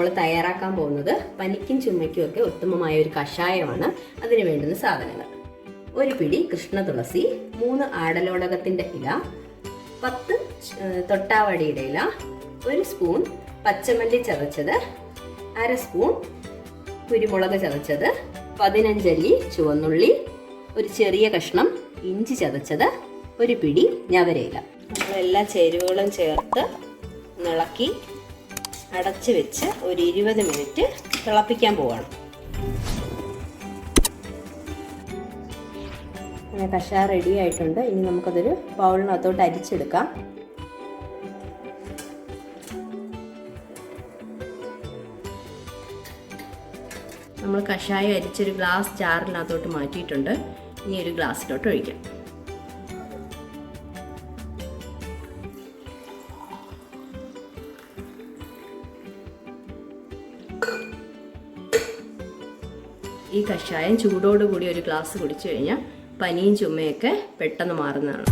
നമ്മൾ തയ്യാറാക്കാൻ പോകുന്നത് പനിക്കും ചുമയ്ക്കും ഒക്കെ ഉത്തമമായ ഒരു കഷായമാണ്. അതിന് വേണ്ടുന്ന സാധനങ്ങൾ: ഒരു പിടി കൃഷ്ണ തുളസി, 3 ആടലോടകത്തിൻ്റെ ഇല, 10 തൊട്ടാവടിയുടെ ഇല, 1 സ്പൂൺ പച്ചമല്ലി ചതച്ചത്, 1/2 സ്പൂൺ കുരുമുളക് ചതച്ചത്, 15 അല്ലി ചുവന്നുള്ളി, ഒരു ചെറിയ കഷ്ണം ഇഞ്ചി ചതച്ചത്, ഒരു പിടി ഞവരയില. നമ്മളെല്ലാ ചേരുവകളും ചേർത്ത് ഇളക്കി അടച്ച് വെച്ച് ഒരു 20 മിനിറ്റ് തിളപ്പിക്കാൻ പോവാണ്. കഷായം റെഡി ആയിട്ടുണ്ട്. ഇനി നമുക്കതൊരു ബൗളിനകത്തോട്ട് അരിച്ചെടുക്കാം. നമ്മൾ കഷായം അരിച്ചൊരു ഗ്ലാസ് ജാറിനകത്തോട്ട് മാറ്റിയിട്ടുണ്ട്. ഇനി ഒരു ഗ്ലാസ്സിലോട്ട് ഒഴിക്കാം. ഈ കഷായം ചൂടോടുകൂടി ഒരു ഗ്ലാസ് കുടിച്ചു കഴിഞ്ഞാൽ പനിയും ചുമയൊക്കെ പെട്ടെന്ന് മാറുന്നതാണ്.